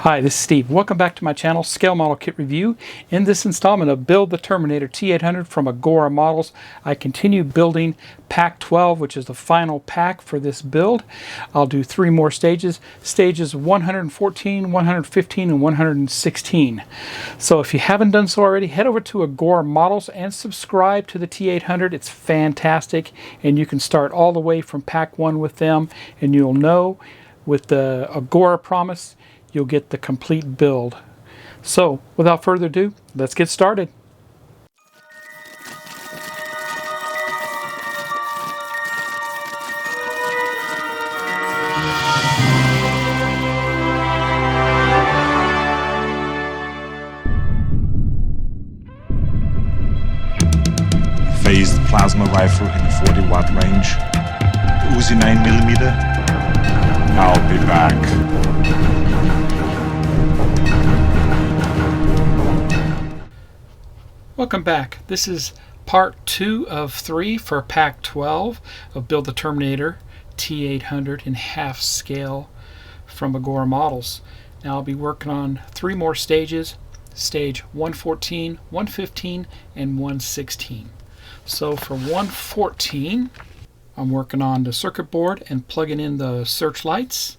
Hi, this is Steve. Welcome back to my channel, Scale Model Kit Review. In this installment of Build the Terminator T-800 from Agora Models, I continue building Pack 12, which is the final pack for this build. I'll do 3 more stages, stages 114, 115, and 116. So if you haven't done so already, head over to Agora Models and subscribe to the T-800. It's fantastic, and you can start all the way from Pack 1 with them, and you'll know with the Agora promise, you'll get the complete build. So, without further ado, let's get started. Phased plasma rifle in 40-watt range. Uzi 9mm. I'll be back. Welcome back. This is part 2 of 3 for Pack 12 of Build the Terminator T-800 in half scale from Agora Models. Now I'll be working on 3 more stages, stage 114, 115, and 116. So for 114, I'm working on the circuit board and plugging in the searchlights.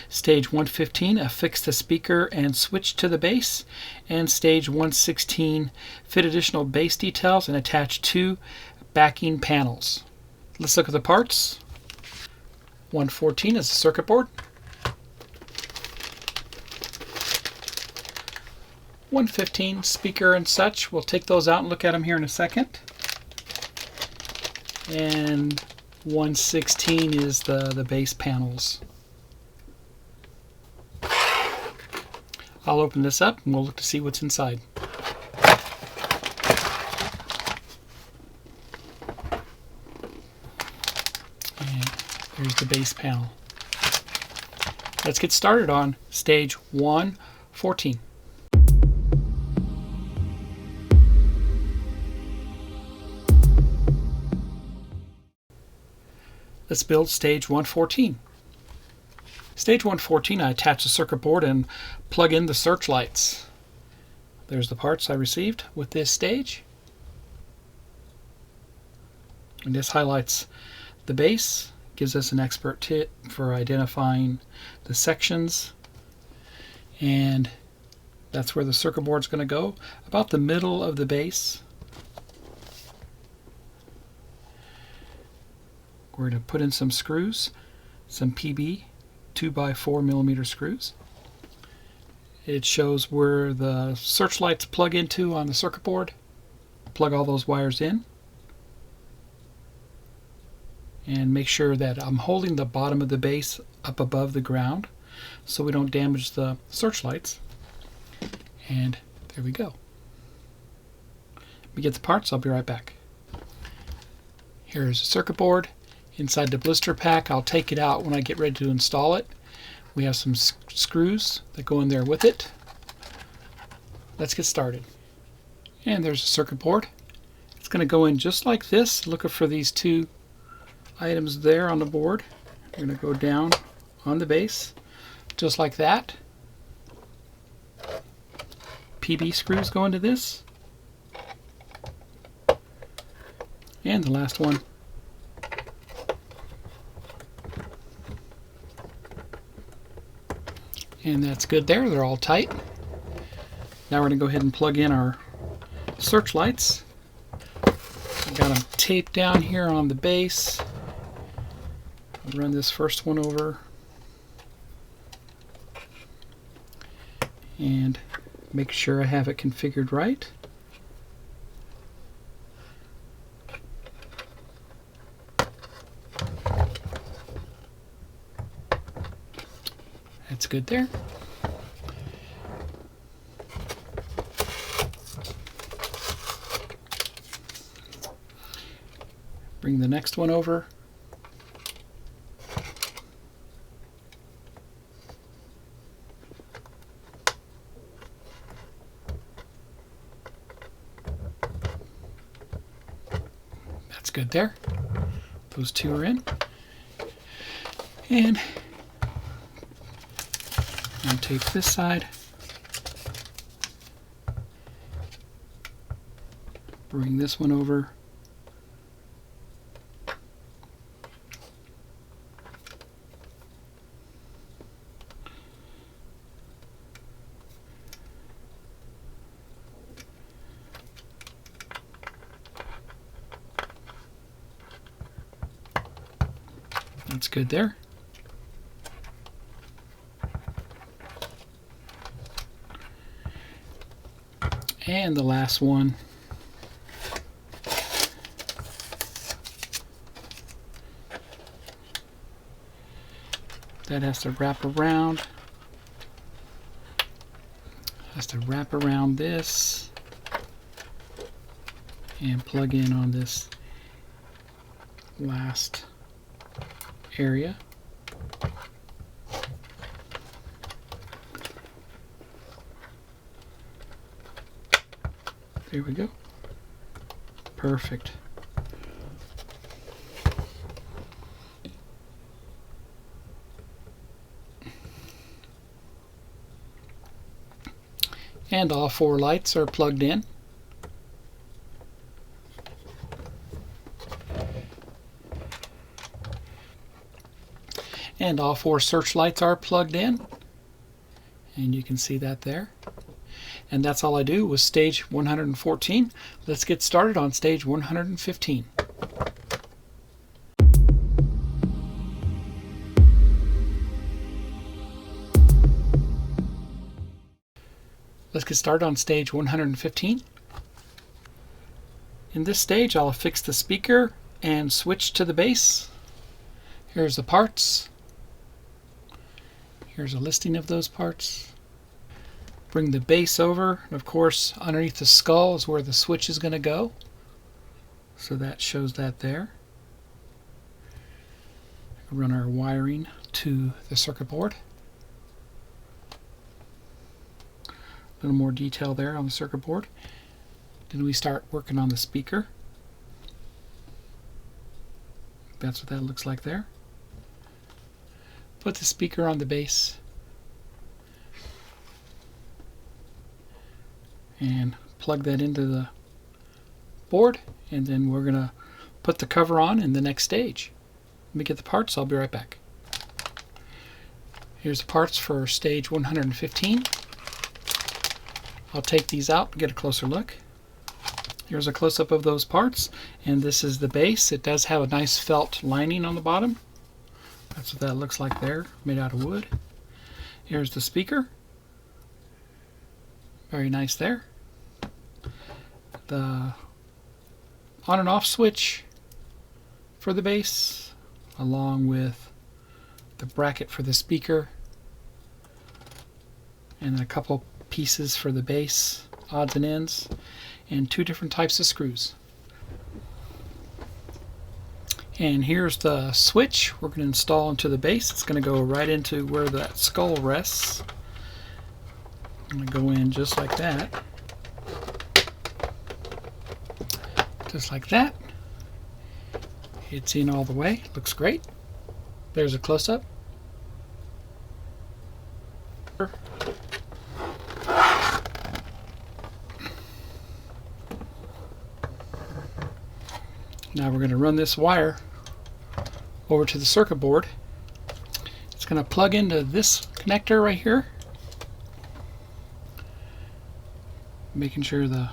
Stage 115, affix the speaker and switch to the base. And stage 116, fit additional base details and attach 2 backing panels. Let's look at the parts. 114 is the circuit board. 115, speaker and such. We'll take those out and look at them here in a second. And 116 is the base panels. I'll open this up and we'll look to see what's inside. And here's the base panel. Let's get started on stage 114. Let's build stage 114. Stage 114, I attach the circuit board and plug in the searchlights. There's the parts I received with this stage. And this highlights the base, gives us an expert tip for identifying the sections. And that's where the circuit board's going to go, about the middle of the base. We're going to put in some screws, some PB 2x4mm screws. It shows where the searchlights plug into on the circuit board. Plug all those wires in. And make sure that I'm holding the bottom of the base up above the ground so we don't damage the searchlights. And there we go. Let me get the parts, I'll be right back. Here's the circuit board. Inside the blister pack, I'll take it out when I get ready to install it. We have some screws that go in there with it. Let's get started. And there's a circuit board. It's going to go in just like this. Look for these 2 items there on the board. We're going to go down on the base, just like that. PB screws go into this. And the last one. And that's good there, they're all tight. Now we're going to go ahead and plug in our searchlights. I've got them taped down here on the base. I'll run this first one over. And make sure I have it configured right. That's good there. Bring the next one over. That's good there. Those 2 are in. And Untape this side. Bring this one over. That's good there. And the last one. That has to wrap around. Has to wrap around this and plug in on this last area. There we go. Perfect. And all 4 lights are plugged in. And all 4 searchlights are plugged in. And you can see that there. And that's all I do with stage 114. Let's get started on stage 115. Let's get started on stage 115. In this stage, I'll affix the speaker and switch to the base. Here's the parts. Here's a listing of those parts. Bring the base over, and of course underneath the skull is where the switch is going to go. So that shows that there. Run our wiring to the circuit board. A little more detail there on the circuit board. Then we start working on the speaker. That's what that looks like there. Put the speaker on the base. And plug that into the board, and then we're going to put the cover on in the next stage. Let me get the parts, I'll be right back. Here's the parts for stage 115. I'll take these out and get a closer look. Here's a close-up of those parts, and this is the base. It does have a nice felt lining on the bottom. That's what that looks like there, made out of wood. Here's the speaker. Very nice there. The on and off switch for the base, along with the bracket for the speaker, and a couple pieces for the base, odds and ends, and 2 different types of screws. And here's the switch we're going to install into the base. It's going to go right into where that skull rests. I'm going to go in just like that. Just like that. It's in all the way. Looks great. There's a close-up. Now we're going to run this wire over to the circuit board. It's going to plug into this connector right here. Making sure the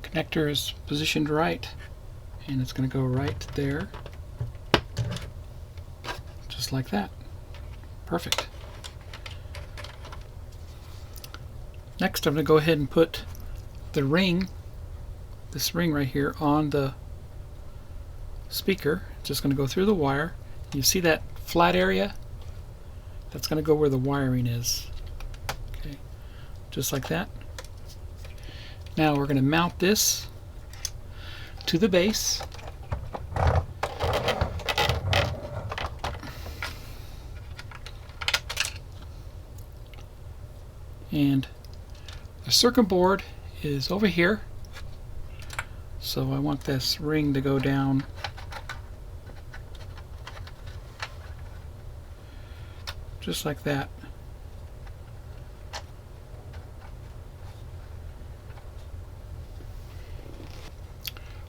connector is positioned right, and it's going to go right there, just like that. Perfect. Next, I'm going to go ahead and put the ring, this ring right here, on the speaker. It's just going to go through the wire. You see that flat area? That's going to go where the wiring is. Okay, just like that. Now we're going to mount this to the base. And the circuit board is over here. So I want this ring to go down just like that.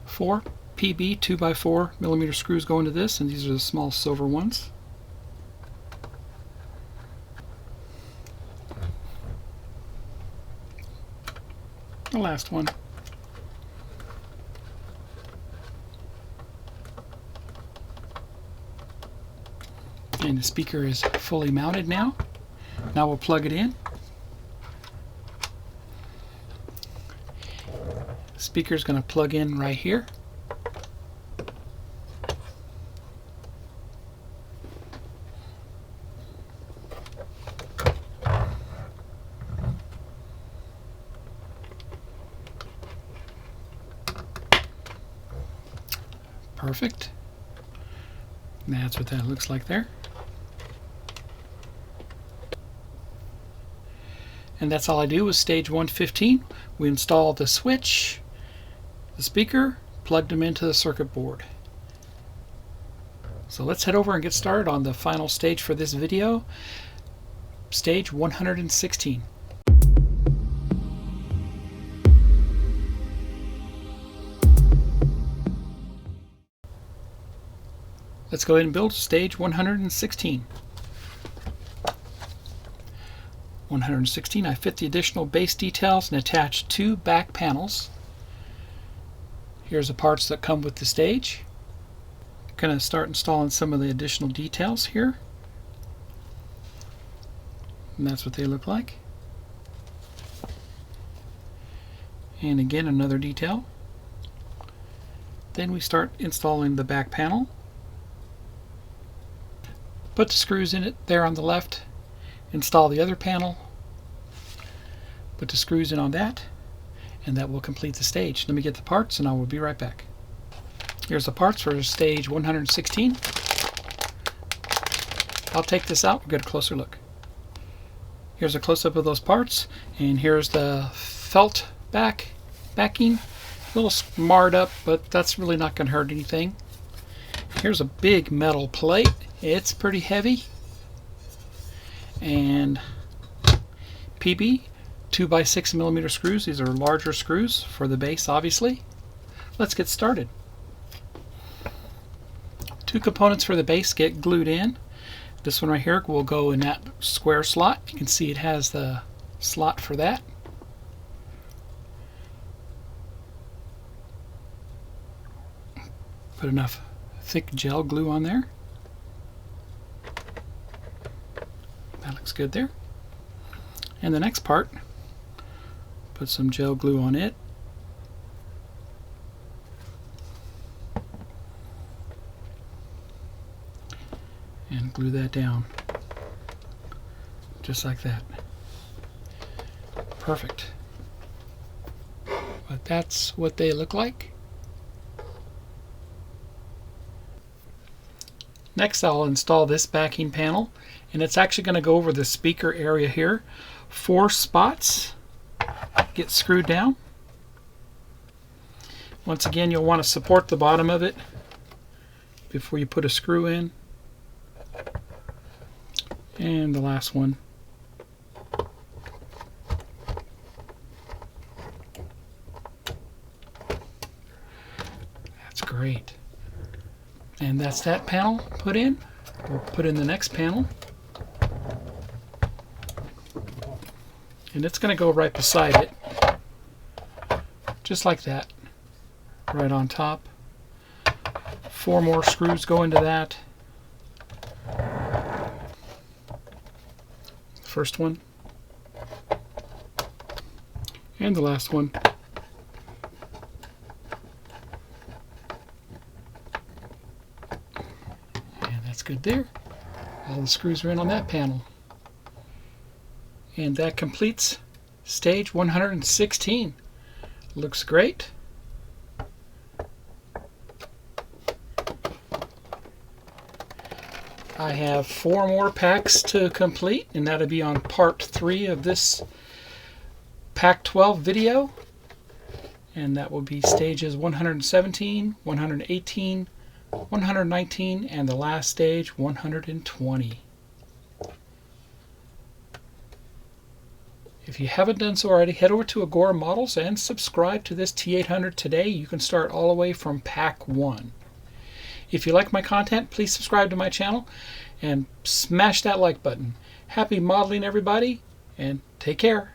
Four PB 2x4mm screws go into this, and these are the small silver ones. The last one. And the speaker is fully mounted now. Now we'll plug it in. The speaker is going to plug in right here. Perfect. And that's what that looks like there. And that's all I do with stage 115. We install the switch, the speaker, plugged them into the circuit board. So let's head over and get started on the final stage for this video, stage 116. Let's go ahead and build stage 116. 116, I fit the additional base details and attach 2 back panels. Here's the parts that come with the stage. I'm going to start installing some of the additional details here. And that's what they look like. And again, another detail. Then we start installing the back panel. Put the screws in it there on the left. Install the other panel. Put the screws in on that. And that will complete the stage. Let me get the parts and I will be right back. Here's the parts for stage 116. I'll take this out and get a closer look. Here's a close-up of those parts. And here's the felt backing. A little marred up, but that's really not going to hurt anything. Here's a big metal plate. It's pretty heavy. And PB 2x6mm screws. These are larger screws for the base, obviously. Let's get started. 2 components for the base get glued in. This one right here will go in that square slot. You can see it has the slot for that. Put enough thick gel glue on there. That looks good there. And the next part, put some gel glue on it. And glue that down. Just like that. Perfect. But that's what they look like. Next, I'll install this backing panel, and it's actually going to go over the speaker area here. 4 spots get screwed down. Once again, you'll want to support the bottom of it before you put a screw in. And the last one. That's great. And that's that panel put in. We'll put in the next panel. And it's going to go right beside it. Just like that. Right on top. 4 more screws go into that. First one. And the last one. Good there. All the screws are in on that panel. And that completes stage 116. Looks great. I have 4 more packs to complete, and that'll be on part 3 of this pack 12 video. And that will be stages 117, 118, 119, and the last stage 120. If you haven't done so already, head over to Agora Models and subscribe to this T-800 today. You can start all the way from Pack 1. If you like my content, please subscribe to my channel and smash that like button. Happy modeling, everybody, and take care.